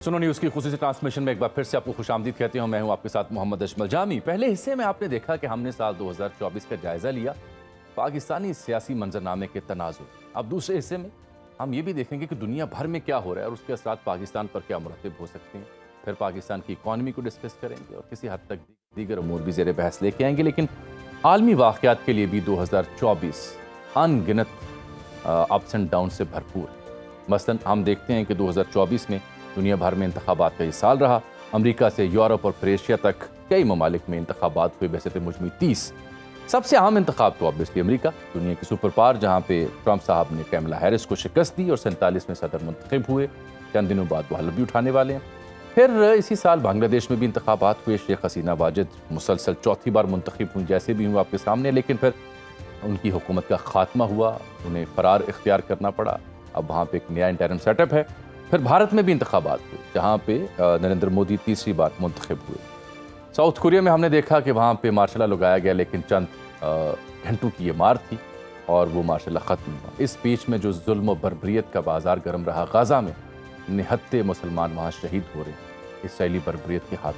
سنو نیوز کی خصوصی ٹرانسمیشن میں ایک بار پھر سے آپ کو خوش آمدید کہتی ہوں. میں ہوں آپ کے ساتھ محمد اشمل جامی. پہلے حصے میں آپ نے دیکھا کہ ہم نے سال 2024 کا جائزہ لیا, پاکستانی سیاسی منظرنامے کے تناظر. اب دوسرے حصے میں ہم یہ بھی دیکھیں گے کہ دنیا بھر میں کیا ہو رہا ہے اور اس کے اثرات پاکستان پر کیا مرتب ہو سکتے ہیں. پھر پاکستان کی اکانومی کو ڈسکس کریں گے اور کسی حد تک دیگر امور بھی زیر بحث لے کے آئیں گے. لیکن عالمی واقعات کے لیے بھی 2024 ان گنت اپس اینڈ ڈاؤن سے بھرپور ہے. مثلاً ہم دیکھتے ہیں کہ 2024 میں دنیا بھر میں انتخابات کا یہ سال رہا. امریکہ سے یورپ اور ایشیا تک کئی ممالک میں انتخابات ہوئے. بحیثیت مجموعی 30. سب سے اہم انتخاب تو obviously امریکہ, دنیا کی سپر پاور, جہاں پہ ٹرمپ صاحب نے کیملا ہیرس کو شکست دی اور 47 میں صدر منتخب ہوئے. چند دنوں بعد وہ حلف بھی اٹھانے والے ہیں. پھر اسی سال بنگلہ دیش میں بھی انتخابات ہوئے. شیخ حسینہ واجد مسلسل چوتھی بار منتخب ہوئی, جیسے بھی ہوں آپ کے سامنے. لیکن پھر ان کی حکومت کا خاتمہ ہوا, انہیں فرار اختیار کرنا پڑا. اب وہاں پہ ایک نیا انٹرم سیٹ اپ ہے. پھر بھارت میں بھی انتخابات ہوئے, جہاں پہ نریندر مودی تیسری بار منتخب ہوئے. ساؤتھ کوریا میں ہم نے دیکھا کہ وہاں پہ مارشل لا لگایا گیا, لیکن چند گھنٹوں کی یہ مار تھی اور وہ مارشل لا ختم ہوا. اس بیچ میں جو ظلم و بربریت کا بازار گرم رہا غازہ میں, نہتے مسلمان وہاں شہید ہو رہے ہیں اسرائیلی بربریت کے ہاتھ.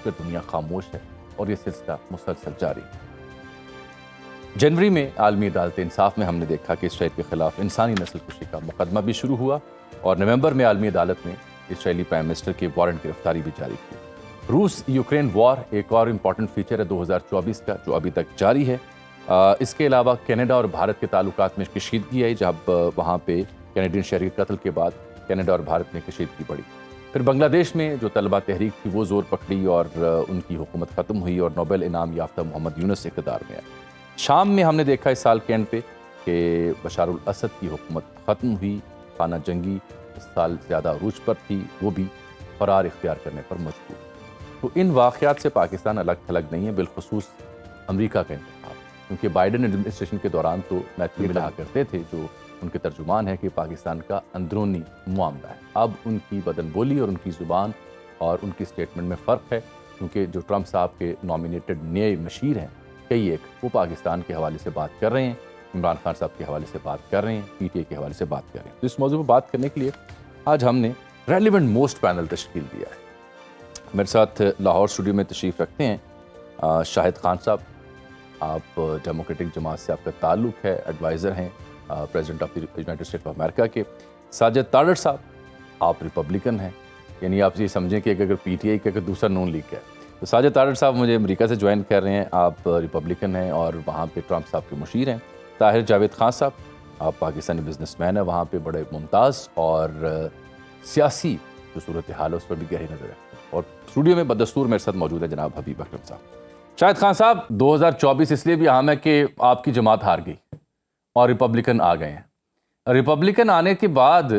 پھر دنیا خاموش ہے اور یہ سلسلہ مسلسل جاری ہے. جنوری میں عالمی عدالت انصاف میں ہم نے دیکھا کہ اسرائیل کے خلاف انسانی نسل کشی کا مقدمہ بھی شروع ہوا, اور نومبر میں عالمی عدالت نے اسرائیلی پرائم منسٹر کی وارنٹ گرفتاری بھی جاری کی. روس یوکرین وار ایک اور امپورٹنٹ فیچر ہے 2024 کا, جو ابھی تک جاری ہے. اس کے علاوہ کینیڈا اور بھارت کے تعلقات میں کشیدگی آئی, جب وہاں پہ کینیڈین شہری کے قتل کے بعد کینیڈا اور بھارت میں کشیدگی بڑھی. پھر بنگلہ دیش میں جو طلبہ تحریک تھی وہ زور پکڑی اور ان کی حکومت ختم ہوئی اور نوبل انعام یافتہ محمد یونس اقتدار میں آئے. شام میں ہم نے دیکھا اس سال کے اینڈ پہ کہ بشار الاسد کی حکومت ختم ہوئی. خانہ جنگی اس سال زیادہ عروج پر تھی, وہ بھی فرار اختیار کرنے پر مجبور. تو ان واقعات سے پاکستان الگ تھلگ نہیں ہے, بالخصوص امریکہ کا انتخاب, کیونکہ بائیڈن ایڈمنسٹریشن کے دوران تو میتھیو کہا کرتے تھے, جو ان کے ترجمان ہے, کہ پاکستان کا اندرونی معاملہ ہے. اب ان کی بدن بولی اور ان کی زبان اور ان کی سٹیٹمنٹ میں فرق ہے, کیونکہ جو ٹرمپ صاحب کے نامینیٹڈ نئے مشیر ہیں کئی ایک, وہ پاکستان کے حوالے سے بات کر رہے ہیں, عمران خان صاحب کے حوالے سے بات کر رہے ہیں, پی ٹی آئی کے حوالے سے بات کر رہے ہیں. تو اس موضوع پہ بات کرنے کے لیے آج ہم نے ریلیونٹ موسٹ پینل تشکیل دیا ہے. میرے ساتھ لاہور اسٹوڈیو میں تشریف رکھتے ہیں شاہد خان صاحب. آپ ڈیموکریٹک جماعت سے آپ کا تعلق ہے, ایڈوائزر ہیں president of United state of America کے. ساجد تارڑ صاحب, آپ ریپبلکن ہیں, یعنی آپ یہ سمجھیں کہ اگر پی ٹی آئی کا دوسرا نون لیگ ہے. تو ساجد تارڑ صاحب مجھے امریکہ سے جوائن کر رہے ہیں, آپ ریپبلکن ہیں اور وہاں پہ ٹرمپ صاحب کے مشیر ہیں. طاہر جاوید خان صاحب, آپ پاکستانی بزنس مین ہیں, وہاں پہ بڑے ممتاز اور سیاسی جو صورتحال ہے اس پر بھی گہری نظر ہے. اور اسٹوڈیو میں بدستور میرے ساتھ موجود ہے جناب حبیب اکرم صاحب. شاہد خان صاحب, 2024 اس لیے بھی اہم ہے کہ آپ کی جماعت ہار گئی اور ریپبلکن آ گئے ہیں. ریپبلکن آنے کے بعد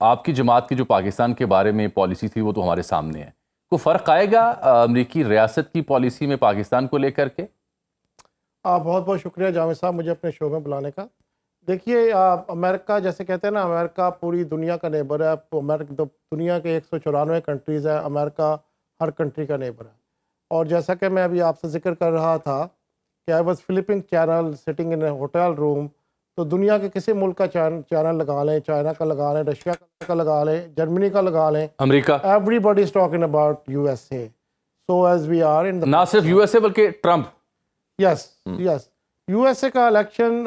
آپ کی جماعت کی جو پاکستان کے بارے میں پالیسی تھی وہ تو ہمارے سامنے ہے. کو فرق آئے گا امریکی ریاست کی پالیسی میں پاکستان کو لے کر کے؟ بہت بہت شکریہ جامع صاحب مجھے اپنے شو میں بلانے کا. دیکھیے, امریکہ جیسے کہتے ہیں نا, امریکہ پوری دنیا کا نیبر ہے. دنیا کے 194 کنٹریز ہیں, امریکہ ہر کنٹری کا نیبر ہے. اور جیسا کہ میں ابھی آپ سے ذکر کر رہا تھا کہ I was flipping channel sitting in a hotel room, تو دنیا کے کسی ملک کا چینل لگا لیں, چائنا کا لگا لیں, رشیا کا لگا لیں, جرمنی کا لگا لیں, امریکہ, everybody is talking about U S A. So as we are in نہ صرف یو ایس اے بلکہ Trump. Yes yes, U S A کا الیکشن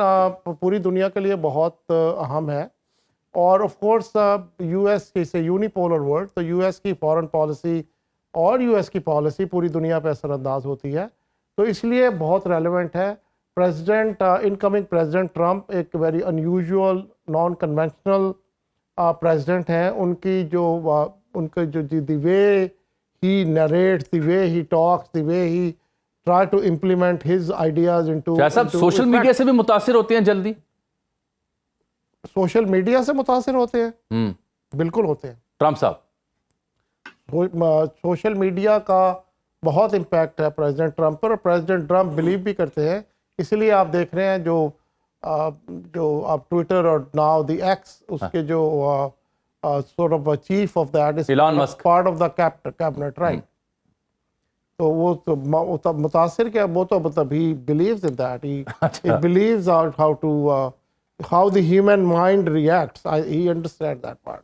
پوری دنیا کے لیے بہت اہم ہے. اور آف کورس یو ایس کی یونی پولر ورلڈ, تو یو ایس کی فارن پالیسی اور یو ایس کی پالیسی پوری دنیا پہ اثر انداز ہوتی ہے. تو اس لیے بہت ریلیونٹ ہے. پریزیڈنٹ انکمنگ پریزیڈنٹ ٹرمپ ایک ویری انیوژول نان کنونشنل پریزیڈنٹ ہیں. ان کے جو دی وے ہی نیریٹس, دی وے ہی ٹاکس, دی وے ہی try to implement his ideas into صاحب سوشل میڈیا سے بھی متاثر ہوتے ہیں جلدی؟ سوشل میڈیا سے متاثر ہوتے ہیں, بالکل ہوتے ہیں. ٹرمپ صاحب, سوشل میڈیا کا بہت امپیکٹ ہے پریزیڈنٹ ٹرمپ پر, اور پریزیڈنٹ ٹرمپ بلیو بھی کرتے ہیں. اسی لیے آپ دیکھ رہے ہیں جو آپ ٹویٹر اور ناؤ دی ایکس, اس کے جو sort of chief of that is Elon Musk, part of the cabinet, right. تو وہ تو متاثر کیا, وہ تو مطلب he believes in that, he believes how the human mind reacts, he understand that part.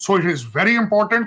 So it is very important.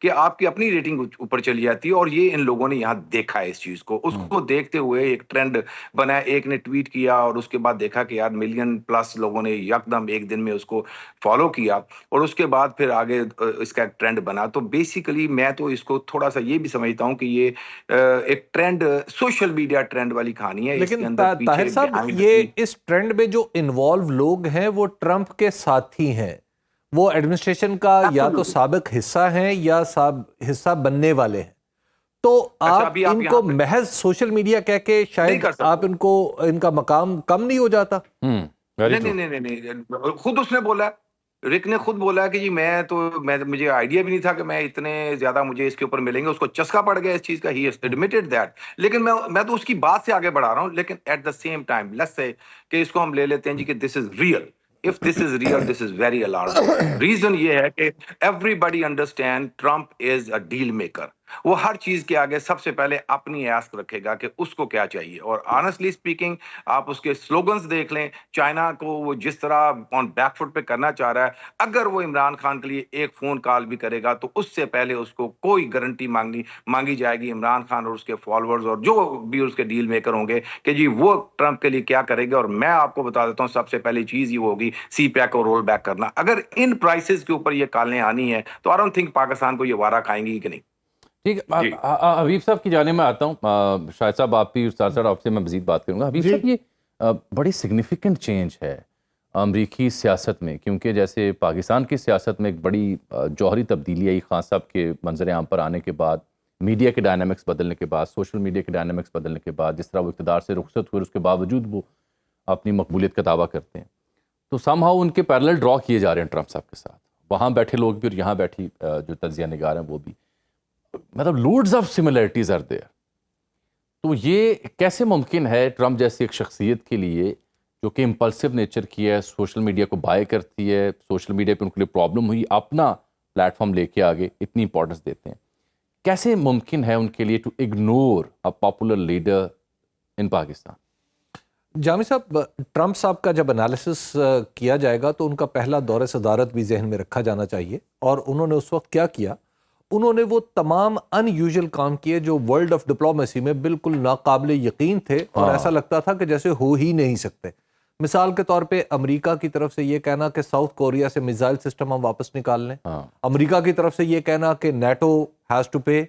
کہ آپ کی اپنی ریٹنگ اوپر چلی جاتی ہے. اور یہ ان لوگوں نے یہاں دیکھا ہے اس چیز کو, اس کو دیکھتے ہوئے ایک ٹرینڈ بنا. ایک نے ٹویٹ کیا اور اس کے بعد دیکھا کہ یار ملین پلس لوگوں نے یکدم ایک دن میں اس کو فالو کیا, اور اس کے بعد پھر آگے اس کا ایک ٹرینڈ بنا. تو بیسیکلی میں تو اس کو تھوڑا سا یہ بھی سمجھتا ہوں کہ یہ ایک ٹرینڈ, سوشل میڈیا ٹرینڈ والی کہانی ہے. اس لیکن کے اندر طاہر صاحب یہ اس ٹرینڈ میں جو انوالو لوگ ہیں وہ ٹرمپ کے ساتھی ہیں, وہ ایڈمنسٹریشن کا یا تو سابق حصہ ہیں یا حصہ بننے والے ہیں. تو آپ ان کو محض سوشل میڈیا کہہ کے شاید آپ ان کا مقام کم نہیں ہو جاتا؟ نہیں, خود اس نے بولا, رک نے خود بولا کہ جی مجھے آئیڈیا بھی نہیں تھا کہ میں اتنے زیادہ مجھے اس کے اوپر ملیں گے. اس کو چسکا پڑ گیا اس چیز کا, ہی ہیز ایڈمیٹڈ دیٹ. لیکن میں تو اس کی بات سے آگے بڑھا رہا ہوں. لیکن at the same time let's say کہ اس کو ہم لے لیتے ہیں جی کہ this is real. If this is real, this is very alarming. Reason یہ ہے کہ everybody understand Trump is a deal maker. وہ ہر چیز کے آگے سب سے پہلے اپنی آسک رکھے گا کہ اس کو کیا چاہیے. اور آنیسٹلی اسپیکنگ آپ اس کے سلوگنز دیکھ لیں, چائنا کو وہ جس طرح آن بیک فٹ پہ کرنا چاہ رہا ہے, اگر وہ عمران خان کے لیے ایک فون کال بھی کرے گا تو اس سے پہلے اس کو کوئی گارنٹی مانگی جائے گی عمران خان اور اس کے فالوورز اور جو بھی اس کے ڈیل میکر ہوں گے کہ جی وہ ٹرمپ کے لیے کیا کرے گا. اور میں آپ کو بتا دیتا ہوں سب سے پہلی چیز یہ ہوگی سی پیک کو رول بیک کرنا. اگر ان پرائسز کے اوپر یہ کالیں آنی ہیں تو آئی ڈونٹ تھنک پاکستان کو یہ وارہ کھائیں گی کہ نہیں. ٹھیک ہے, حبیب صاحب کی جانب میں آتا ہوں. شاہد صاحب آپ بھی ساتھ آپ سے میں مزید بات کروں گا. حبیب صاحب یہ بڑی سگنیفیکنٹ چینج ہے امریکی سیاست میں, کیونکہ جیسے پاکستان کی سیاست میں ایک بڑی جوہری تبدیلی آئی خان صاحب کے منظر عام پر آنے کے بعد, میڈیا کے ڈائنامکس بدلنے کے بعد, سوشل میڈیا کے ڈائنامکس بدلنے کے بعد, جس طرح وہ اقتدار سے رخصت ہوئے اس کے باوجود وہ اپنی مقبولیت کا دعویٰ کرتے ہیں. تو سم ہاؤ ان کے پیرلل ڈرا کیے جا رہے ہیں ٹرمپ صاحب کے ساتھ. وہاں بیٹھے لوگ بھی اور یہاں بیٹھی جو تجزیہ نگار ہیں وہ بھی, مطلب loads of similarities are there. تو یہ کیسے ممکن ہے ٹرمپ جیسی ایک شخصیت کے لیے جو کہ امپلسو نیچر کی ہے, سوشل میڈیا کو بائی کرتی ہے, سوشل میڈیا پہ ان کے لیے پرابلم ہوئی, اپنا پلیٹ فارم لے کے آگے اتنی امپورٹنس دیتے ہیں, کیسے ممکن ہے ان کے لیے to ignore a popular leader in Pakistan? Jami صاحب, ٹرمپ صاحب کا جب انالیسس کیا جائے گا تو ان کا پہلا دور صدارت بھی ذہن میں رکھا جانا چاہیے. اور انہوں نے اس وقت کیا کیا, انہوں نے وہ تمام ان یوزل کام کیے جو ورلڈ آف ڈپلومیسی میں بالکل ناقابل یقین تھے اور ایسا لگتا تھا کہ جیسے ہو ہی نہیں سکتے. مثال کے طور پہ امریکہ کی طرف سے یہ کہنا کہ ساؤتھ کوریا سے میزائل سسٹم ہم واپس نکال لیں, امریکہ کی طرف سے یہ کہنا کہ NATO has to pay,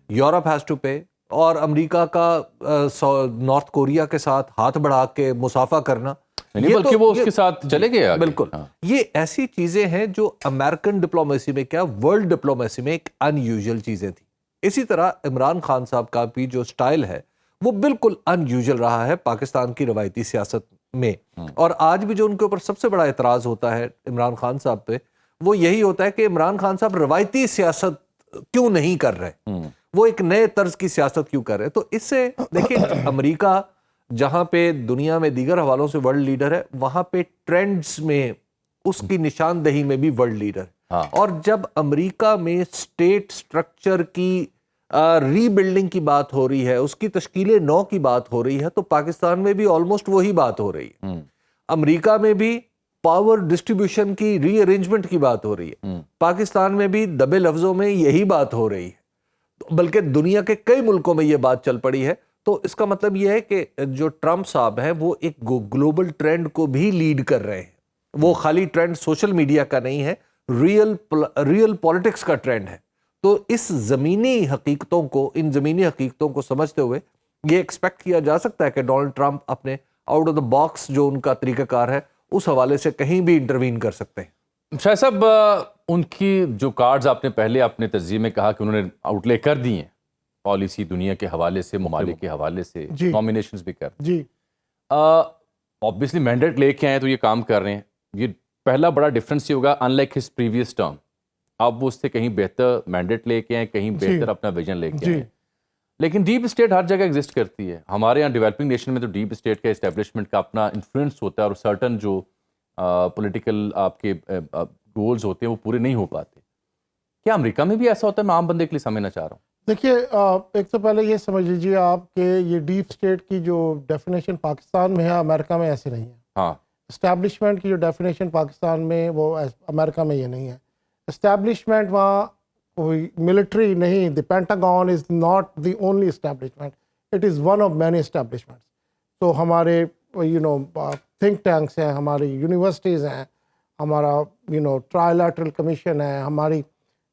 Europe has to pay, اور امریکہ کا نارتھ کوریا کے ساتھ ہاتھ بڑھا کے مصافحہ کرنا, بلکہ وہ اس کے ساتھ چلے گئے. بالکل, یہ ایسی چیزیں ہیں جو امریکن ڈپلومیسی میں کیا ورلڈ ڈپلومیسی میں ایک ان یوزل چیزیں تھیں. اسی طرح عمران خان صاحب کا بھی جو سٹائل ہے وہ بالکل ان یوزل رہا ہے پاکستان کی روایتی سیاست میں. اور آج بھی جو ان کے اوپر سب سے بڑا اعتراض ہوتا ہے عمران خان صاحب پہ وہ یہی ہوتا ہے کہ عمران خان صاحب روایتی سیاست کیوں نہیں کر رہے, وہ ایک نئے طرز کی سیاست کیوں کر رہے. تو اس سے دیکھیں امریکہ جہاں پہ دنیا میں دیگر حوالوں سے ورلڈ لیڈر ہے, وہاں پہ ٹرینڈز میں اس کی نشاندہی میں بھی ورلڈ لیڈر ہے. اور جب امریکہ میں اسٹیٹ سٹرکچر کی ری بلڈنگ کی بات ہو رہی ہے, اس کی تشکیل نو کی بات ہو رہی ہے, تو پاکستان میں بھی آلموسٹ وہی بات ہو رہی ہے. امریکہ میں بھی پاور ڈسٹریبیوشن کی ری ارینجمنٹ کی بات ہو رہی ہے, پاکستان میں بھی دبے لفظوں میں یہی بات ہو رہی ہے, بلکہ دنیا کے کئی ملکوں میں یہ بات چل پڑی ہے. تو اس کا مطلب یہ ہے کہ جو ٹرمپ صاحب ہیں وہ ایک گلوبل ٹرینڈ کو بھی لیڈ کر رہے ہیں. وہ خالی ٹرینڈ سوشل میڈیا کا نہیں ہے, ریئل پولیٹکس کا ٹرینڈ ہے. تو اس زمینی حقیقتوں کو سمجھتے ہوئے یہ ایکسپیکٹ کیا جا سکتا ہے کہ ڈونلڈ ٹرمپ اپنے آؤٹ آف دا باکس جو ان کا طریقہ کار ہے اس حوالے سے کہیں بھی انٹروین کر سکتے ہیں. شاہ صاحب, ان کی جو کارڈز آپ نے پہلے اپنے تجزیے میں کہا کہ انہوں نے آؤٹ لے کر دی ہیں, پالیسی دنیا کے حوالے سے, ممالک کے حوالے سے, نامینیشنز بھی کر جی obviously مینڈیٹ لے کے آئے تو یہ کام کر رہے ہیں. یہ پہلا بڑا ڈفرینس یہ ہوگا in like his previous term, اب وہ اس سے کہیں بہتر مینڈیٹ لے کے آئے, کہیں بہتر اپنا ویژن لے کے آئے. لیکن ڈیپ اسٹیٹ ہر جگہ ایگزسٹ کرتی ہے. ہمارے یہاں ڈیولپنگ نیشن میں تو ڈیپ اسٹیٹ کا اسٹیبلشمنٹ کا اپنا انفلوئنس ہوتا ہے, اور سرٹن جو پولیٹیکل آپ کے گولز ہوتے ہیں وہ پورے نہیں ہو پاتے. کیا امریکہ میں بھی ایسا ہوتا ہے؟ میں عام بندے کے لیے سمجھنا چاہ رہا ہوں. دیکھیے, ایک تو پہلے یہ سمجھ لیجیے آپ کہ یہ ڈیپ اسٹیٹ کی جو ڈیفینیشن پاکستان میں ہے امریکہ میں ایسے نہیں ہے. ہاں, اسٹیبلشمنٹ کی جو ڈیفینیشن پاکستان میں وہ امریکہ میں یہ نہیں ہے. اسٹیبلشمنٹ وہاں کوئی ملٹری نہیں. The Pentagon is not the only establishment, it is one of many establishments. تو ہمارے تھنک ٹینکس ہیں, ہماری یونیورسٹیز ہیں, ہمارا ٹرائلیٹرل کمیشن ہے, ہماری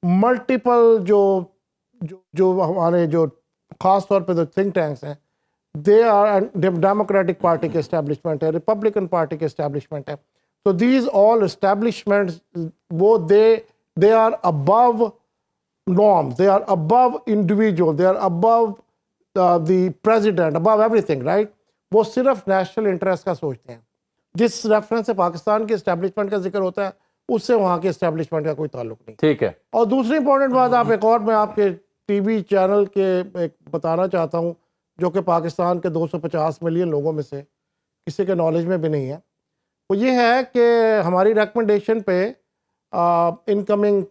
ملٹیپل جو ہمارے جو خاص طور پہ جو تھنک ٹینکس ہیں, دے آر ڈیموکریٹک پارٹی کے اسٹیبلشمنٹ ہے, ریپبلکن پارٹی کے اسٹیبلشمنٹ ہے. تو دیز آل اسٹیبلشمنٹس وہ they are above norms, they are above individual, they are above the president, above everything, right? وہ صرف نیشنل انٹرسٹ کا سوچتے ہیں. جس ریفرنس سے پاکستان کے اسٹیبلشمنٹ کا ذکر ہوتا ہے اس سے وہاں کے اسٹیبلشمنٹ کا کوئی تعلق نہیں. ٹھیک ہے. اور دوسری امپورٹنٹ بات آپ ایک اور میں آپ کے ٹی وی چینل کے ایک بتانا چاہتا ہوں, جو کہ پاکستان کے 250 ملین لوگوں میں سے کسی کے نالج میں بھی نہیں ہے, وہ یہ ہے کہ ہماری ریکمنڈیشن پہ انکمنگ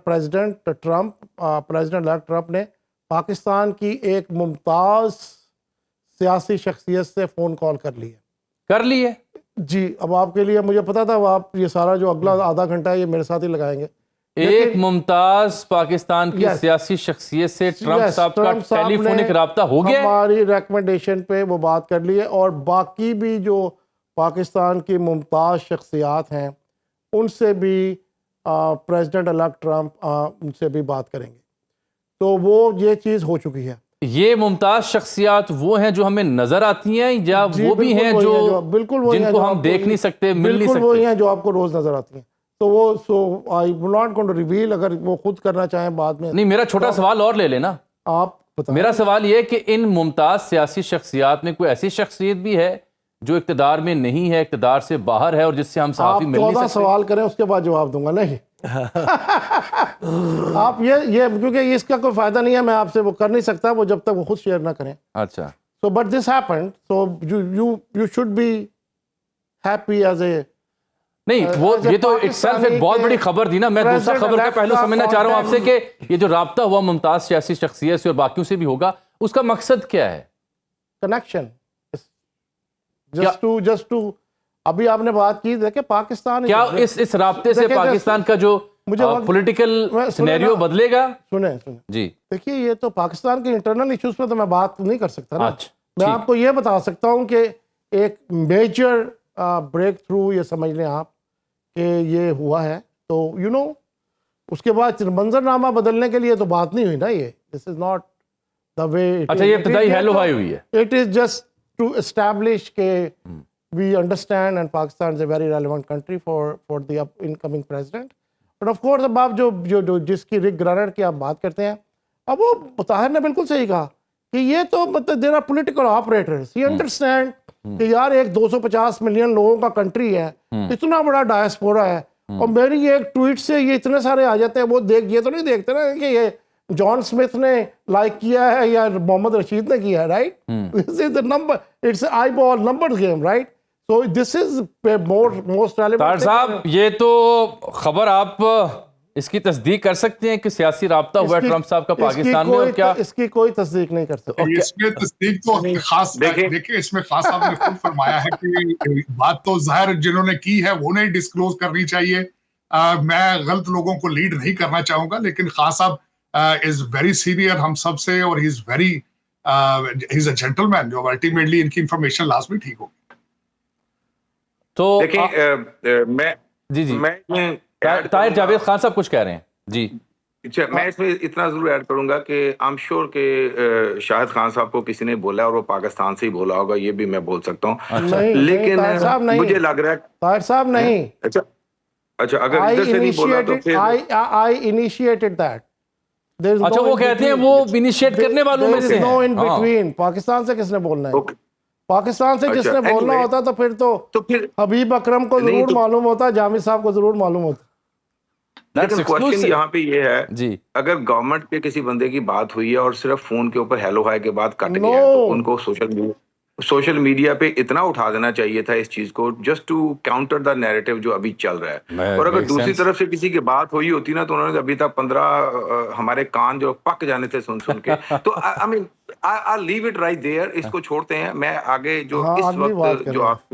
پریزیڈنٹ الیکٹ ٹرمپ نے پاکستان کی ایک ممتاز سیاسی شخصیت سے فون کال کر لی ہے. جی, اب آپ کے لیے مجھے پتا تھا آپ یہ سارا جو اگلا آدھا گھنٹہ ہے یہ میرے ساتھ ہی لگائیں گے. ایک ممتاز پاکستان کی سیاسی شخصیت سے ٹرمپ صاحب کا ٹیلی فونک رابطہ ہو گیا. ہماری ریکمنڈیشن پہ وہ بات کر لی ہے, اور باقی بھی جو پاکستان کی ممتاز شخصیات ہیں ان سے بھی پریزیڈنٹ الیکٹ ٹرمپ ان سے بھی بات کریں گے. تو وہ یہ چیز ہو چکی ہے. یہ ممتاز شخصیات وہ ہیں جو ہمیں نظر آتی ہیں یا وہ بھی ہیں جو بالکل جن کو ہم دیکھ نہیں سکتے, مل نہیں بالکل وہی سکتے؟ ہیں جو آپ کو روز نظر آتی ہیں. تو وہ I will not going to reveal, اگر وہ خود کرنا چاہیں بعد میں. نہیں, میرا چھوٹا سوال اور لے لینا. آپ بتائیں. میرا سوال یہ کہ ان ممتاز سیاسی شخصیات میں کوئی ایسی شخصیت بھی ہے جو اقتدار میں نہیں ہے, اقتدار سے باہر ہے, اور جس سے ہم صحافی مل نہیں سکتے؟ 14 سوال کریں اس کے بعد جواب دوں گا. نہیں آپ یہ کیونکہ اس کا کوئی فائدہ نہیں ہے, میں آپ سے وہ کر نہیں سکتا وہ جب تک وہ خود شیئر نہ کریں. اچھا. So but this happened, so you should be happy as a نہیں, وہ یہ تو itself ایک بہت بڑی خبر تھی نا. میں دوسرا خبر کا پہلو سمجھنا چاہ رہا ہوں آپ سے کہ یہ جو رابطہ ہوا ممتاز سیاسی شخصیت سے اور باقیوں سے بھی ہوگا, اس کا مقصد کیا ہے؟ کنیکشن. just to ابھی آپ نے بات کی دیکھیں پاکستان کیا اس رابطے سے پاکستان کا جو پولیٹیکل سینیریو بدلے گا؟ سنیں جی دیکھیے, یہ تو پاکستان کے انٹرنل ایشوز پہ تو میں بات نہیں کر سکتا نا. میں آپ کو یہ بتا سکتا ہوں کہ ایک میجر بریک تھرو یہ سمجھ لیں آپ کہ یہ ہوا ہے. تو اس کے بعد منظر نامہ بدلنے کے لیے تو بات نہیں ہوئی نا. یہ دس از ناٹ دا وے. اچھا, یہ ابتدائی ہیلو ہائی ہوئی ہے. It is just to establish کہ we understand and Pakistan is a very relevant country for the incoming president. But of course اب آپ جو جس کی رک گرانر کی آپ بات کرتے ہیں, اب وہ طاہر نے بالکل صحیح کہا کہ یہ تو مطلب there are political operators. He understand کہ یار ایک 250 ملین لوگوں کا کنٹری ہے, اتنا بڑا ڈائسپورا ہے, اور میری ایک ٹویٹ سے یہ اتنے سارے آ جاتے ہیں. وہ یہ تو نہیں دیکھتے نا کہ یہ جان اسمتھ نے لائک کیا ہے یا محمد رشید نے کیا ہے, right? This is the number, it's an eyeball numbers game, right? So this is most relevant. Tahir صاحب, یہ تو خبر آپ اس کی تصدیق کر سکتے ہیں کہ سیاسی رابطہ ہوا ہے ٹرمپ صاحب کا پاکستان میں, اور کیا اس کی کوئی تصدیق نہیں کر سکتے؟ اس میں تصدیق تو خاص دیکھیں, اس میں خاص صاحب نے خود فرمایا ہے کہ بات تو ظاہر جنہوں نے کی ہے وہ نہیں ڈسکلوز کرنی چاہیے. میں غلط لوگوں کو لیڈ نہیں کرنا چاہوں گا, لیکن خاص صاحب از ویری سینئر ہم سب سے, اور ہی از اے جینٹل مین جو الٹیمیٹلی ان کی انفارمیشن لازمی ٹھیک ہوگی. تو دیکھیں میں طاہر جاوید خان صاحب کچھ کہہ رہے ہیں. جی میں اس میں اتنا ضرور ایڈ کروں گا کہ I'm sure کہ شاہد خان صاحب کو کسی نے بولا اور وہ پاکستان سے ہی بولا ہوگا, یہ بھی میں بول سکتا ہوں. لیکن مجھے لگ رہا ہے طاہر صاحب نہیں. اچھا اگر ادھر سے نہیں بولا تو پھر I initiated that. اچھا, وہ کہتے ہیں وہ انیشیٹ کرنے والوں میں سے no in between. پاکستان سے کس نے بولنا ہے؟ پاکستان سے جس نے بولنا ہوتا تو پھر حبیب اکرم کو ضرور معلوم ہوتا, جامع صاحب کو ضرور معلوم ہوتا. لیکن کوشچن یہاں پہ یہ ہے, اگر گورنمنٹ کے کسی بندے کی بات ہوئی ہے اور صرف فون کے اوپر ہیلو ہائی کے بعد کٹ گیا, تو ان کو سوشل میڈیا پہ اتنا اٹھا دینا چاہیے تھا اس چیز کو, just to counter the narrative جو ابھی چل رہا ہے. اور اگر دوسری طرف سے کسی کی بات ہوئی ہوتی نا, تو انہوں نے ابھی تک 15 ہمارے کان جو پک جانے تھے سن کے. تو I mean I'll leave it right there. اس کو چھوڑتے ہیں. میں آگے جو اس وقت جو آپ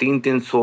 300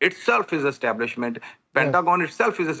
itself is establishment, Pentagon itself is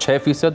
6%,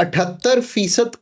78%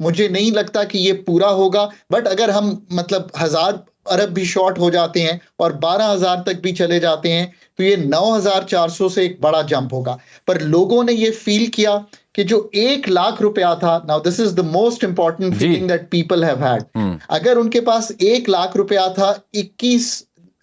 مجھے نہیں لگتا کہ یہ پورا ہوگا, بٹ اگر ہم مطلب 1000 ارب بھی شارٹ ہو جاتے ہیں اور 12,000 تک بھی چلے جاتے ہیں تو یہ 9,400 سے ایک بڑا جمپ ہوگا. پر لوگوں نے یہ فیل کیا کہ جو 1,00,000 روپیہ تھا, now this is the most important feeling that people have had, اگر ان کے پاس 1,00,000 روپیہ تھا 21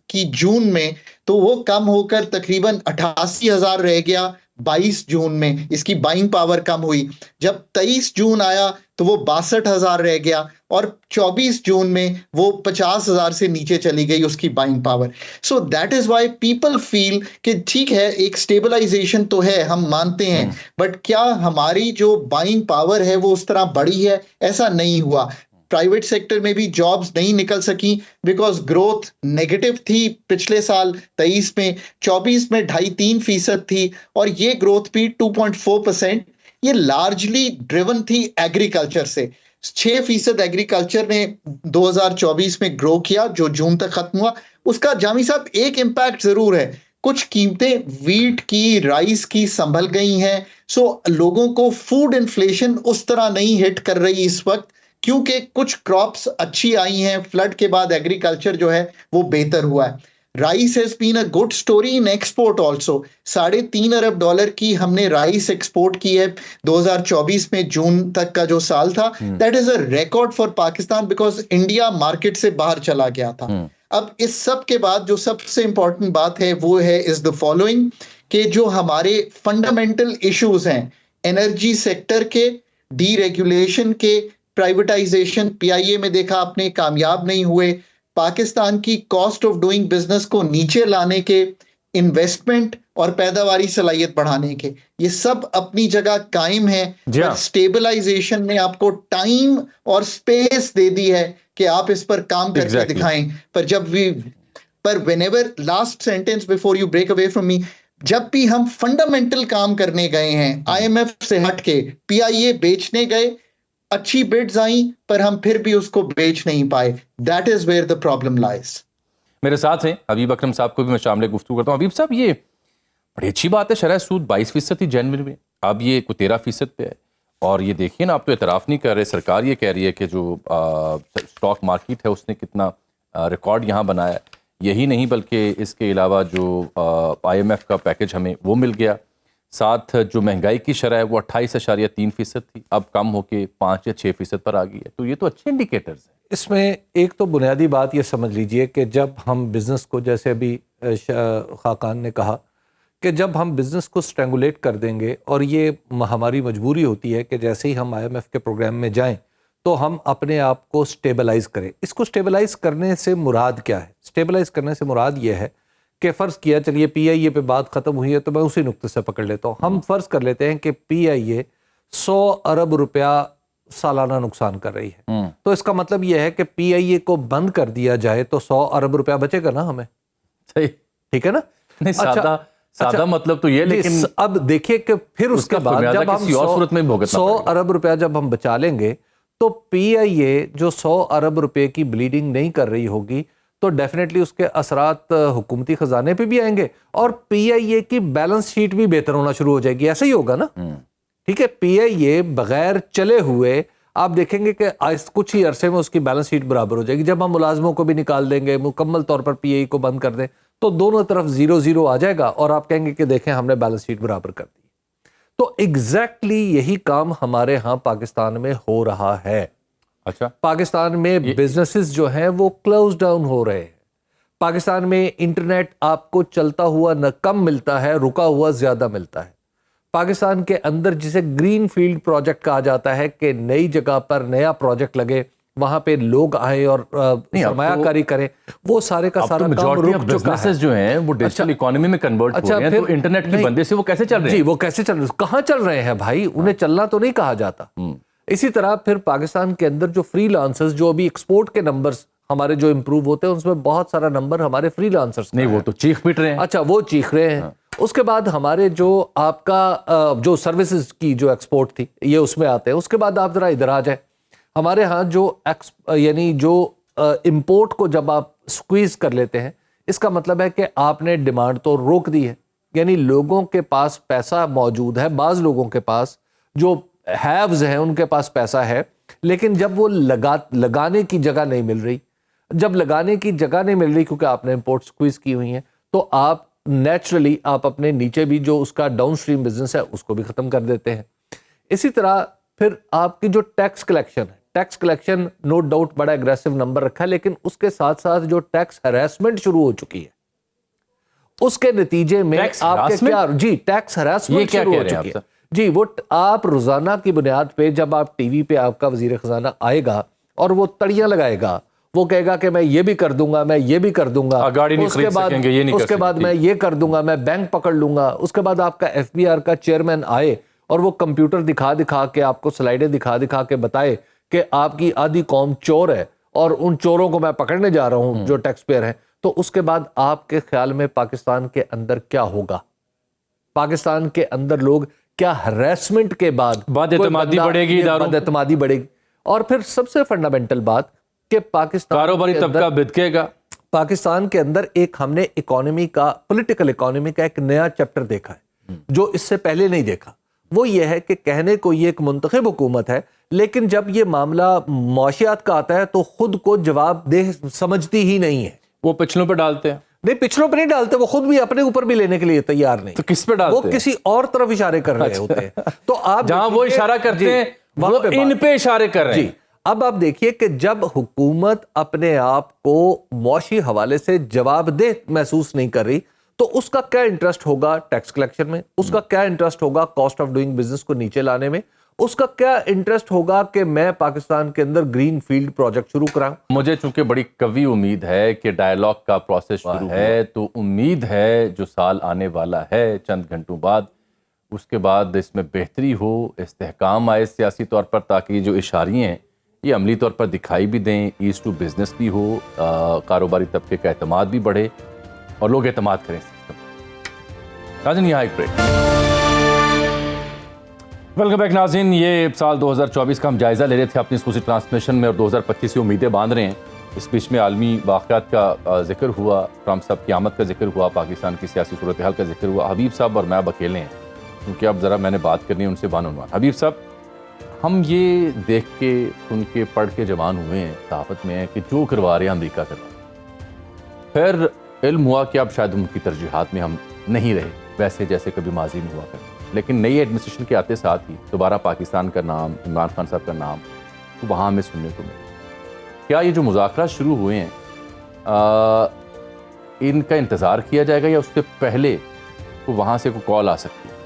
کی جون میں, تو وہ کم ہو کر تقریباً 88,000 رہ گیا 22 جون میں. اس کی بائنگ پاور کم ہوئی. جب 23 جون آیا تو وہ 62,000 رہ گیا, اور 24 جون میں وہ 50,000 سے نیچے چلی گئی اس کی buying power. So that is why people feel کہ ٹھیک ہے ایک اسٹیبلائزیشن تو ہے, ہم مانتے ہیں, بٹ کیا ہماری جو بائنگ پاور ہے وہ اس طرح بڑی ہے؟ ایسا نہیں ہوا. پرائیویٹ سیکٹر میں بھی جابز نہیں نکل سکیں بیکاز گروتھ نیگیٹو تھی پچھلے سال 23 میں, 24 میں 2.5-3% تھی, اور یہ گروتھ بھی 2.4%. یہ لارجلی ڈریون تھی ایگریکلچر سے. 6% ایگریکلچر نے 2024 میں گرو کیا جو جون تک ختم ہوا. اس کا جامی صاحب ایک امپیکٹ ضرور ہے, کچھ قیمتیں ویٹ کی, رائس کی سنبھل گئی ہیں. سو لوگوں کو فوڈ انفلیشن اس طرح نہیں ہٹ کر رہی اس وقت, کیونکہ کچھ کراپس اچھی آئی ہیں. فلڈ کے بعد ایگریکلچر جو ہے وہ بہتر ہوا ہے. Rice has been a good story in export also. $3.5 ارب کی ہم نے رائس ایکسپورٹ کی ہے 2024 میں, جون تک کا جو سال تھا. That is a record for Pakistan because India market سے باہر چلا گیا تھا. اب اس سب کے بعد جو سب سے امپورٹنٹ بات ہے وہ ہے از دا فالوئنگ, کہ جو ہمارے فنڈامنٹل ایشوز ہیں انرجی سیکٹر کے, ڈی ریگولیشن کے, پرائیویٹائزیشن, PIA میں دیکھا آپ نے کامیاب نہیں ہوئے, پاکستان کی کاسٹ آف ڈوئنگ بزنس کو نیچے لانے کے, انویسٹمنٹ اور پیداواری صلاحیت بڑھانے کے, یہ سب اپنی جگہ قائم ہیں. اسٹیبلائزیشن نے آپ کو ٹائم اور سپیس دے دی ہے کہ آپ اس پر کام کر کے دکھائیں. پر whenever last sentence before you break away from me, جب بھی ہم فنڈامنٹل کام کرنے گئے ہیں IMF سے ہٹ کے, PIA بیچنے گئے, اچھی بڈز آئیں پر ہم پھر بھی اس کو بیچ نہیں پائے. That is where the problem lies. میرے ساتھ ہیں حبیب اکرم صاحب کو بھی میں شامل گفتگو کرتا ہوں. حبیب صاحب, یہ بڑی اچھی بات ہے, شرح سود 22% تھی جنوری میں, اب یہ کوئی 13% پہ ہے. اور یہ دیکھیے نا, آپ تو اعتراف نہیں کر رہے, سرکار یہ کہہ رہی ہے کہ جو اسٹاک مارکیٹ ہے اس نے کتنا ریکارڈ یہاں بنایا ہے. یہی نہیں بلکہ اس کے علاوہ جو IMF کا پیکج ہمیں وہ مل گیا. ساتھ جو مہنگائی کی شرح ہے وہ 28.3% تھی, اب کم ہو کے 5 یا 6% پر آ گئی ہے. تو یہ تو اچھے انڈیکیٹرز ہیں. اس میں ایک تو بنیادی بات یہ سمجھ لیجئے کہ جب ہم بزنس کو, جیسے ابھی خاقان نے کہا کہ جب ہم بزنس کو سٹرینگولیٹ کر دیں گے, اور یہ ہماری مجبوری ہوتی ہے کہ جیسے ہی ہم IMF کے پروگرام میں جائیں تو ہم اپنے آپ کو سٹیبلائز کریں. اس کو سٹیبلائز کرنے سے مراد کیا ہے؟ سٹیبلائز کرنے سے مراد یہ ہے کہ فرض کیا, چلیے PIA پہ بات ختم ہوئی ہے تو میں اسی نقطے سے پکڑ لیتا ہوں. ہم فرض کر لیتے ہیں کہ PIA 100 ارب روپیہ سالانہ نقصان کر رہی ہے, تو اس کا مطلب یہ ہے کہ PIA کو بند کر دیا جائے تو 100 ارب روپیہ بچے گا نا ہمیں. صحیح, ٹھیک ہے نا. نہیں سادہ مطلب تو یہ, لیکن اب دیکھیے کہ پھر اس کے بعد جب ہم 100 ارب روپیہ جب ہم بچا لیں گے تو PIA جو 100 ارب روپے کی بلیڈنگ نہیں کر رہی ہوگی تو ڈیفینیٹلی اس کے اثرات حکومتی خزانے پہ بھی آئیں گے, اور PIA کی بیلنس شیٹ بھی بہتر ہونا شروع ہو جائے گی. ایسا ہی ہوگا نا. ٹھیک ہے, PIA بغیر چلے ہوئے آپ دیکھیں گے کہ کچھ ہی عرصے میں اس کی بیلنس شیٹ برابر ہو جائے گی. جب ہم ملازموں کو بھی نکال دیں گے, مکمل طور پر PIA کو بند کر دیں, تو دونوں طرف 0-0 آ جائے گا, اور آپ کہیں گے کہ دیکھیں ہم نے بیلنس شیٹ برابر کر دی. تو ایگزیکٹلی یہی کام ہمارے ہاں پاکستان میں ہو رہا ہے. اچھا, پاکستان میں بزنسز جو ہیں وہ کلوز ڈاؤن ہو رہے ہیں. پاکستان میں انٹرنیٹ آپ کو چلتا ہوا نہ کم ملتا ہے, رکا ہوا زیادہ ملتا ہے. پاکستان کے اندر جسے گرین فیلڈ پروجیکٹ کہا جاتا ہے کہ نئی جگہ پر نیا پروجیکٹ لگے, وہاں پہ لوگ آئیں اور سرمایہ کاری کریں, وہ سارے کا سارا کام رک چکا ہے. جو ہیں وہ ڈیجیٹل اکانومی میں کنورٹ ہو رہے ہیں, تو انٹرنیٹ کی بندے سے وہ کیسے چل رہے ہیں؟ جی, وہ کیسے چل رہے ہیں, کہاں چل رہے ہیں بھائی, انہیں چلنا تو نہیں کہا جاتا. اسی طرح پھر پاکستان کے اندر جو فری لانسرز, جو ابھی ایکسپورٹ کے نمبرز ہمارے جو امپروو ہوتے ہیں, اس میں بہت سارا نمبر ہمارے فری لانسرز. نہیں, وہ تو چیخ پیٹ رہے ہیں. اچھا, وہ چیخ رہے ہیں. اس کے بعد ہمارے جو آپ کا جو سروسز کی جو ایکسپورٹ تھی, یہ اس میں آتے ہیں. اس کے بعد آپ ذرا ادھر آ جائیں, ہمارے ہاں جو یعنی جو امپورٹ کو جب آپ سکویز کر لیتے ہیں, اس کا مطلب ہے کہ آپ نے ڈیمانڈ تو روک دی ہے. یعنی لوگوں کے پاس پیسہ موجود ہے, بعض لوگوں کے پاس جو ہیوز ہیں ان کے پاس پیسہ ہے, لیکن جب وہ لگانے کی جگہ نہیں مل رہی، جب لگانے کی جگہ نہیں مل رہی کیونکہ آپ نے امپورٹ سکویز کی ہوئی ہیں، تو آپ نیچرلی آپ اپنے نیچے بھی جو اس کا ڈاؤن سٹریم بزنس ہے اس کو بھی ختم کر دیتے ہیں۔ اسی طرح پھر آپ کی جو ٹیکس کلیکشن ہے، ٹیکس کلیکشن نو ڈاؤٹ بڑا اگریسو نمبر رکھا ہے، لیکن اس کے ساتھ ساتھ جو ٹیکس ہراسمنٹ شروع ہو چکی ہے اس کے نتیجے میں آپ کے کیا جی ٹیکس ہراسمنٹ شروع ہو چکی ہے جی، وہ آپ روزانہ کی بنیاد پہ جب آپ ٹی وی پہ آپ کا وزیر خزانہ آئے گا اور وہ تڑیاں لگائے گا، وہ کہے گا کہ میں یہ بھی کر دوں گا، میں یہ بھی کر دوں گا، اس کے بعد میں یہ کر دوں گا، میں بینک پکڑ لوں گا، اس کے بعد آپ کا ایف بی آر کا چیئرمین آئے اور وہ کمپیوٹر دکھا کے آپ کو سلائیڈیں دکھا کے بتائے کہ آپ کی آدھی قوم چور ہے اور ان چوروں کو میں پکڑنے جا رہا ہوں جو ٹیکس پیئر ہیں، تو اس کے بعد آپ کے خیال میں پاکستان کے اندر کیا ہوگا؟ پاکستان کے اندر لوگ کیا ہریسمنٹ کے بعد بد اعتمادی بڑھے گی، بد اعتمادی بڑھے گی، اور پھر سب سے فنڈامنٹل بات کہ پاکستان کاروباری طبقہ بدکے گا۔ پاکستان کے اندر ایک ہم نے اکانومی کا، پولیٹیکل اکانومی کا ایک نیا چیپٹر دیکھا ہے جو اس سے پہلے نہیں دیکھا۔ وہ یہ ہے کہ کہنے کو یہ ایک منتخب حکومت ہے، لیکن جب یہ معاملہ معاشیات کا آتا ہے تو خود کو جواب دہ سمجھتی ہی نہیں ہے۔ وہ پچھلوں پہ ڈالتے ہیں، نہیں پچھلوں پہ نہیں ڈالتے، وہ خود بھی اپنے اوپر بھی لینے کے لیے تیار نہیں۔ تو کس پہ ڈالتے وہ ہیں؟ کسی اور طرف اشارے کر رہے ہوتے ہیں۔ تو آپ جہاں وہ اشارہ کرتے ہیں وہ ان پہ اشارے کر رہے ہیں۔ جی اب آپ دیکھیے کہ جب حکومت اپنے آپ کو معاشی حوالے سے جواب دہ محسوس نہیں کر رہی تو اس کا کیا انٹرسٹ ہوگا ٹیکس کلیکشن میں، اس کا کیا انٹرسٹ ہوگا کاسٹ آف ڈوئنگ بزنس کو نیچے لانے میں، اس کا کیا انٹرسٹ ہوگا کہ میں پاکستان کے اندر گرین فیلڈ پروجیکٹ شروع کراؤں۔ مجھے چونکہ بڑی قوی امید ہے کہ ڈائیلاگ کا پروسیس شروع ہے، تو امید ہے جو سال آنے والا ہے چند گھنٹوں بعد، اس کے بعد اس میں بہتری ہو، استحکام آئے سیاسی طور پر، تاکہ یہ جو اشاریے ہیں یہ عملی طور پر دکھائی بھی دیں، ایز ٹو بزنس بھی ہو، کاروباری طبقے کا اعتماد بھی بڑھے اور لوگ اعتماد کریں سسٹم۔ ناظرین یہاں ایک بریک۔ ویلکم بیک ناظرین، یہ سال 2024 کا ہم جائزہ لے رہے تھے اپنی خصوصی ٹرانسمیشن میں، اور 2025 سے امیدیں باندھ رہے ہیں۔ اس بیچ میں عالمی واقعات کا ذکر ہوا، ٹرمپ صاحب کی آمد کا ذکر ہوا، پاکستان کی سیاسی صورتحال کا ذکر ہوا۔ حبیب صاحب اور میں اب اکیلے ہیں کیونکہ اب ذرا میں نے بات کرنی ہے ان سے بان عنوان۔ حبیب صاحب، ہم یہ دیکھ کے سن کے پڑھ کے جوان ہوئے ہیں، صحافت میں ہیں کہ جو کروا رہے ہیں امریکہ کروا رہے ہیں۔ پھر علم ہوا کہ اب شاید ان کی ترجیحات میں ہم نہیں رہے ویسے جیسے کبھی ماضی میں ہوا کرتے، لیکن نئی ایڈمنسٹریشن کے آتے ساتھ ہی دوبارہ پاکستان کا نام، عمران خان صاحب کا نام وہاں ہمیں سننے کو ملا۔ کیا یہ جو مذاکرات شروع ہوئے ہیں ان کا انتظار کیا جائے گا یا اس سے پہلے وہاں سے کوئی کال آ سکتی ہے؟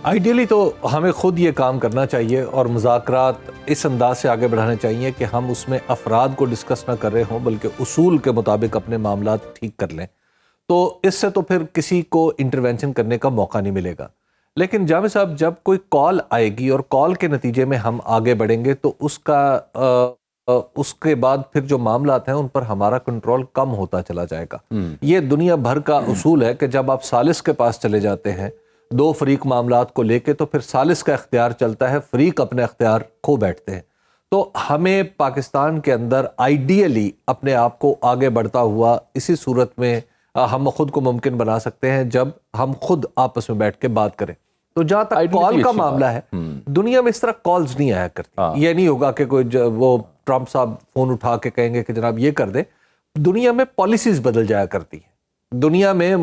آئیڈیلی تو ہمیں خود یہ کام کرنا چاہیے اور مذاکرات اس انداز سے آگے بڑھانے چاہیے کہ ہم اس میں افراد کو ڈسکس نہ کر رہے ہوں بلکہ اصول کے مطابق اپنے معاملات ٹھیک کر لیں، تو اس سے تو پھر کسی کو انٹرونشن کرنے کا موقع نہیں ملے گا۔ لیکن جامع صاحب، جب کوئی کال آئے گی اور کال کے نتیجے میں ہم آگے بڑھیں گے تو اس کے بعد پھر جو معاملات ہیں ان پر ہمارا کنٹرول کم ہوتا چلا جائے گا۔ یہ دنیا بھر کا اصول ہے کہ جب آپ ثالث کے پاس چلے جاتے ہیں دو فریق معاملات کو لے کے، تو پھر ثالث کا اختیار چلتا ہے، فریق اپنے اختیار کھو بیٹھتے ہیں۔ تو ہمیں پاکستان کے اندر آئیڈیلی اپنے آپ کو آگے بڑھتا ہوا اسی صورت میں ہم خود کو ممکن بنا سکتے ہیں جب ہم خود آپس میں بیٹھ کے بات کریں۔ تو جہاں تک کال کا معاملہ ہے، دنیا میں اس طرح کالز نہیں آیا کرتی۔ یہ نہیں ہوگا کہ کوئی وہ ٹرمپ صاحب فون اٹھا کے کہیں گے کہ جناب یہ کر دیں۔ دنیا میں پالیسیز بدل جایا کرتی ہیں۔ دنیا میں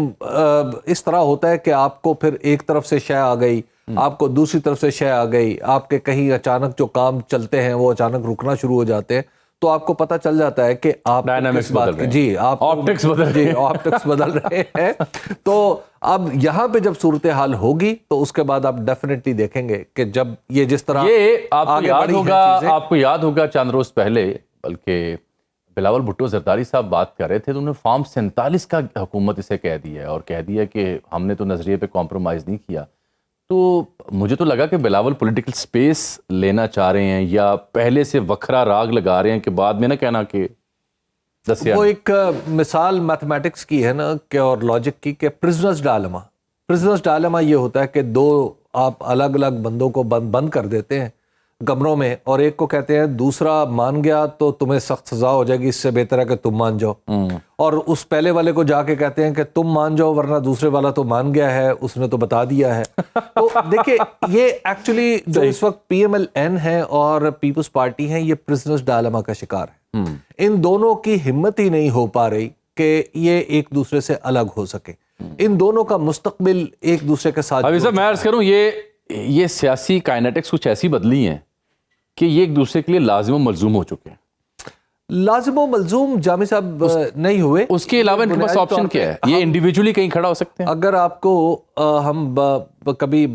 اس طرح ہوتا ہے کہ آپ کو پھر ایک طرف سے شے آ گئی، آپ کو دوسری طرف سے شے آ گئی، آپ کے کہیں اچانک جو کام چلتے ہیں وہ اچانک رکنا شروع ہو جاتے ہیں، تو آپ کو پتہ چل جاتا ہے کہ آپ ڈائنامکس بدل رہے ہیں، جی آپ آپٹکس بدل رہے ہیں۔ تو اب یہاں پہ جب صورتحال ہوگی تو اس کے بعد آپ ڈیفینیٹلی دیکھیں گے کہ جب یہ جس طرح یہ آپ کو یاد ہوگا چند روز پہلے، بلکہ بلاول بھٹو زرداری صاحب بات کر رہے تھے تو انہوں نے فارم 47 کا حکومت اسے کہہ دیا ہے، اور کہہ دیا کہ ہم نے تو نظریے پہ کمپرومائز نہیں کیا۔ تو مجھے تو لگا کہ بلاول پولیٹیکل سپیس لینا چاہ رہے ہیں یا پہلے سے وکھرا راگ لگا رہے ہیں کہ بعد میں نہ کہنا کہ وہ ایک مثال میتھمیٹکس کی ہے نا کہ اور لاجک کی کہ پرزنرز ڈائلما یہ ہوتا ہے کہ دو آپ الگ الگ بندوں کو بند کر دیتے ہیں، کمروں میں اور ایک کو کہتے ہیں دوسرا مان گیا تو تمہیں سخت سزا ہو جائے گی، اس سے بہتر ہے کہ تم مان جاؤ، اور اس پہلے والے کو جا کے کہتے ہیں کہ تم مان جاؤ ورنہ دوسرے والا تو مان گیا ہے، اس نے تو بتا دیا ہے۔ تو دیکھیں یہ ایکچولی جو اس وقت پی ایم ایل این ہے اور پیپلز پارٹی ہیں، یہ پرزنرز ڈائلما کا شکار ہے۔ ان دونوں کی ہمت ہی نہیں ہو پا رہی کہ یہ ایک دوسرے سے الگ ہو سکے، ان دونوں کا مستقبل ایک دوسرے کے ساتھ۔ ابھی صاحب میں عرض کروں یہ سیاسی کائنیٹکس کچھ ایسی بدلی ہیں کہ یہ ایک دوسرے کے لیے لازم و ملزوم ہو چکے ہیں۔ لازم و ملزوم جامع صاحب نہیں ہوئے، اس کے علاوہ ان کے پاس آپشن کیا ہے؟ یہ انڈیویجولی کہیں کھڑا ہو سکتے ہیں؟ اگر آپ کو ہم کبھی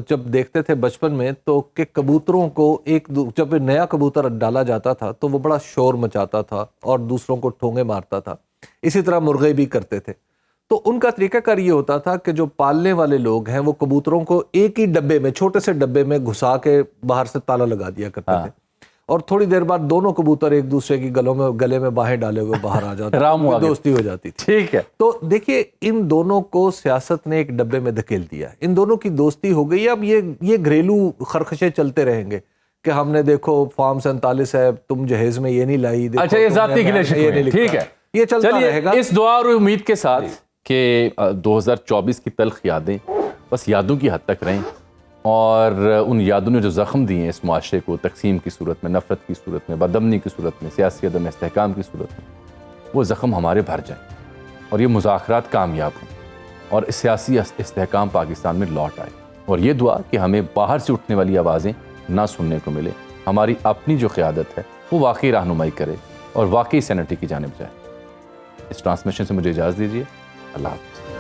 جب دیکھتے تھے بچپن میں تو کہ کبوتروں کو جب نیا کبوتر ڈالا جاتا تھا تو وہ بڑا شور مچاتا تھا اور دوسروں کو ٹھونگے مارتا تھا، اسی طرح مرغے بھی کرتے تھے۔ تو ان کا طریقہ کار یہ ہوتا تھا کہ جو پالنے والے لوگ ہیں وہ کبوتروں کو ایک ہی ڈبے میں، چھوٹے سے ڈبے میں گھسا کے باہر سے تالا لگا دیا کرتے تھے، اور تھوڑی دیر بعد دونوں کبوتر ایک دوسرے کی گلے میں باہیں ڈالے ہوئے باہر آ جاتے تھے، دوستی ہو جاتی تھی۔ ٹھیک ہے، تو دیکھیے ان دونوں کو سیاست نے ایک ڈبے میں دھکیل دیا ہے، ان دونوں کی دوستی ہو گئی۔ اب یہ گھریلو خرخشے چلتے رہیں گے کہ ہم نے دیکھو فارم 47 ہے، تم جہیز میں یہ نہیں لائی، اچھا یہ ذاتی گلے شکوے، ٹھیک ہے، یہ چلتا رہے گا۔ اس دعا اور امید کے ساتھ کہ 2024 کی تلخ یادیں بس یادوں کی حد تک رہیں، اور ان یادوں نے جو زخم دیے ہیں اس معاشرے کو، تقسیم کی صورت میں، نفرت کی صورت میں، بدامنی کی صورت میں، سیاسی عدم استحکام کی صورت میں، وہ زخم ہمارے بھر جائیں اور یہ مذاکرات کامیاب ہوں اور سیاسی استحکام پاکستان میں لوٹ آئے۔ اور یہ دعا کہ ہمیں باہر سے اٹھنے والی آوازیں نہ سننے کو ملے، ہماری اپنی جو قیادت ہے وہ واقعی رہنمائی کرے اور واقعی سینٹری کی جانب جائے۔ اس ٹرانسمیشن سے مجھے اجازت دیجیے، اللہ حافظ۔